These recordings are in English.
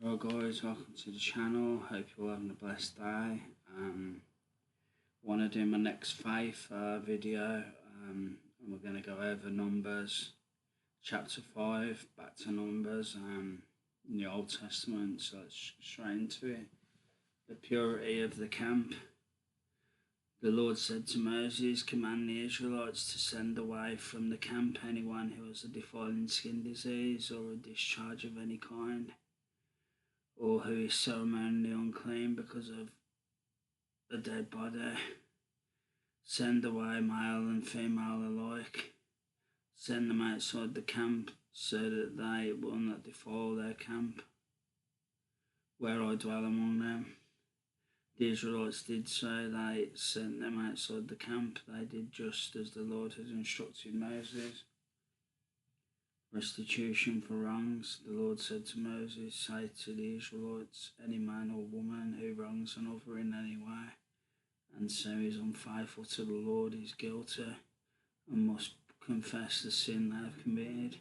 Hello guys, welcome to the channel. Hope you're having a blessed day. Want to do my next faith video, and we're going to go over Numbers chapter 5 back to Numbers in the Old Testament. So let's straight into it. The purity of the camp. The Lord said to Moses, "Command the Israelites to send away from the camp anyone who has a defiling skin disease or a discharge of any kind, or who is ceremonially unclean because of a dead body. Send away male and female alike. Send them outside the camp so that they will not defile their camp, where I dwell among them." The Israelites did so. They sent them outside the camp. They did just as the Lord had instructed Moses. Restitution for wrongs. The Lord said to Moses, "Say to the Israelites, any man or woman who wrongs another in any way, and so is unfaithful to the Lord, is guilty, and must confess the sin they have committed.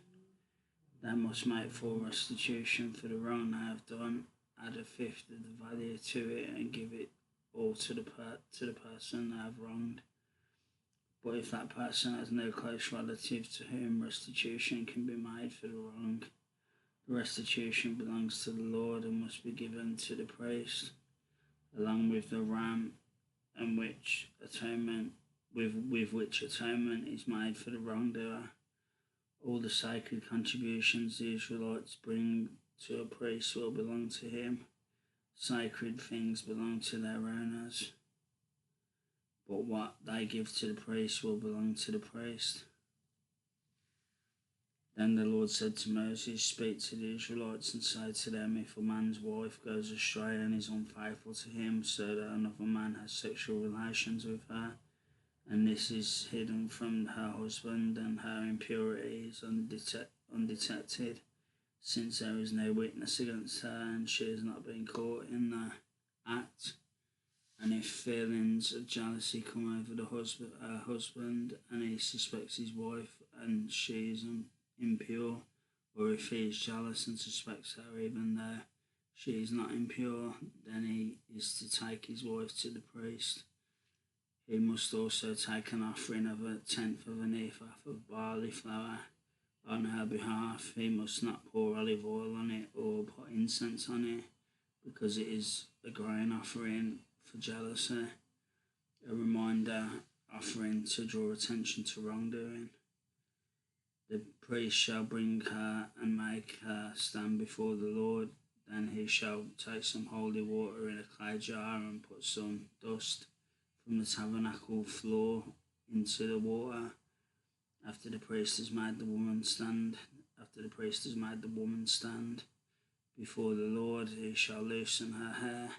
They must make full restitution for the wrong they have done, add a fifth of the value to it, and give it all to the person they have wronged. But if that person has no close relative to whom restitution can be made for the wrong, the restitution belongs to the Lord and must be given to the priest, along with the ram, and with which atonement is made for the wrongdoer. All the sacred contributions the Israelites bring to a priest will belong to him. Sacred things belong to their owners, but what they give to the priest will belong to the priest." Then the Lord said to Moses, "Speak to the Israelites and say to them, if a man's wife goes astray and is unfaithful to him, so that another man has sexual relations with her, and this is hidden from her husband, and her impurity is undetected, since there is no witness against her and she has not been caught in the act, and if feelings of jealousy come over her husband, and he suspects his wife and she is impure, or if he is jealous and suspects her even though she is not impure, then he is to take his wife to the priest. He must also take an offering of 1/10 of an ephah of barley flour on her behalf. He must not pour olive oil on it or put incense on it, because it is a grain offering for jealousy, a reminder offering to draw attention to wrongdoing. The priest shall bring her and make her stand before the Lord. Then he shall take some holy water in a clay jar and put some dust from the tabernacle floor into the water. After the priest has made the woman stand before the Lord, he shall loosen her hair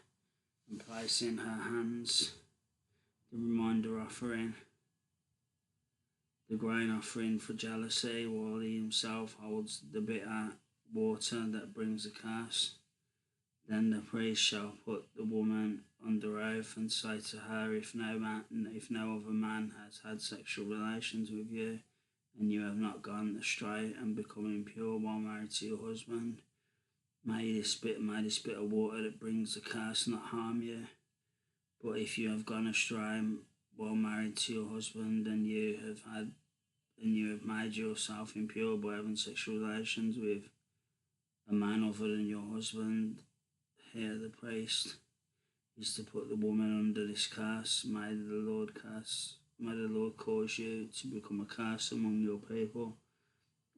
and place in her hands the reminder offering, the grain offering for jealousy, while he himself holds the bitter water that brings a curse. Then the priest shall put the woman under oath and say to her, if no other man has had sexual relations with you, and you have not gone astray and become impure while married to your husband, may this bitter water that brings a curse not harm you. But if you have gone astray while married to your husband, and you have made yourself impure by having sexual relations with a man other than your husband, here the priest is to put the woman under this curse. May the Lord cause you to become a curse among your people,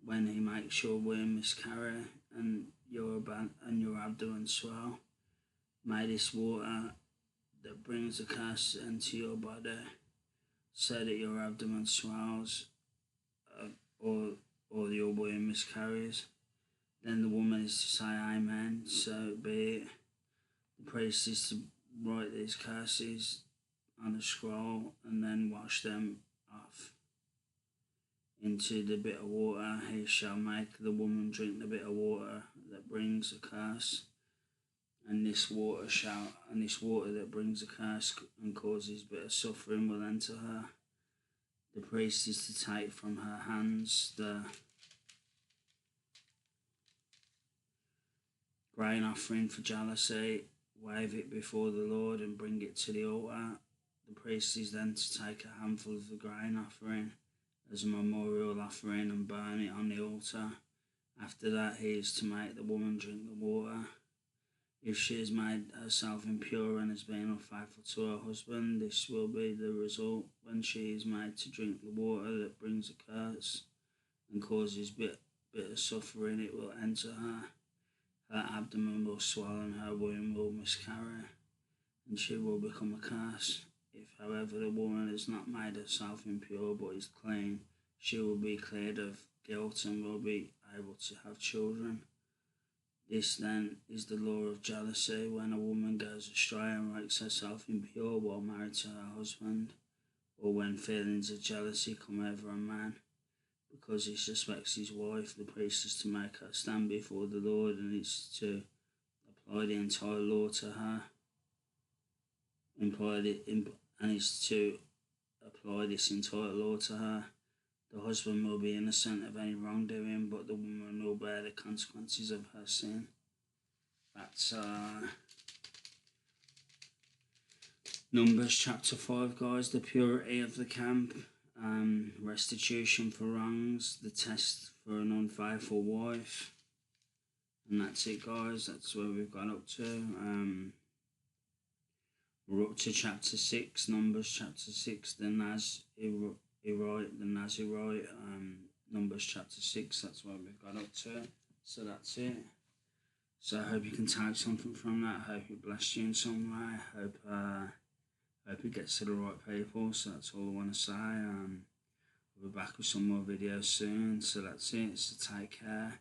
when he makes your womb miscarry and your abdomen swell. May this water that brings a curse into your body, so that your abdomen swells, or your womb miscarries." Then the woman is to say, "Amen, so be it." The priest is to write these curses on a scroll and then wash them off into the bitter water. He shall make the woman drink the bitter water that brings a curse, and this water that brings a curse and causes bitter suffering will enter her. The priest is to take from her hands the grain offering for jealousy, wave it before the Lord and bring it to the altar. The priest is then to take a handful of the grain offering as a memorial offering and burn it on the altar. After that, he is to make the woman drink the water. If she has made herself impure and has been unfaithful to her husband, this will be the result when she is made to drink the water that brings a curse and causes bitter suffering. It will enter her. Her abdomen will swell and her womb will miscarry, and she will become a curse. If, however, the woman has not made herself impure but is clean, she will be cleared of guilt and will be able to have children. This then is the law of jealousy: when a woman goes astray and makes herself impure while married to her husband, or when feelings of jealousy come over a man because he suspects his wife, the priest is to make her stand before the Lord and is to apply the entire law to her. And is to apply this entire law to her. The husband will be innocent of any wrongdoing, but the woman will bear the consequences of her sin. That's Numbers chapter 5, guys. The purity of the camp, restitution for wrongs, the test for an unfaithful wife. And that's it, guys. That's where we've got up to. We're up to chapter 6, Numbers chapter 6, the Nazirite, Numbers chapter 6, that's where we've got up to. So that's it. So I hope you can take something from that. I hope it blessed you in some way. I hope it gets to the right people. So that's all I want to say. We'll be back with some more videos soon. So that's it. So take care.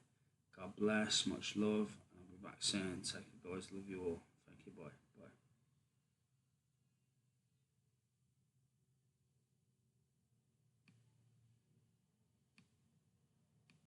God bless. Much love. I'll be back soon. Take care, guys. Love you all.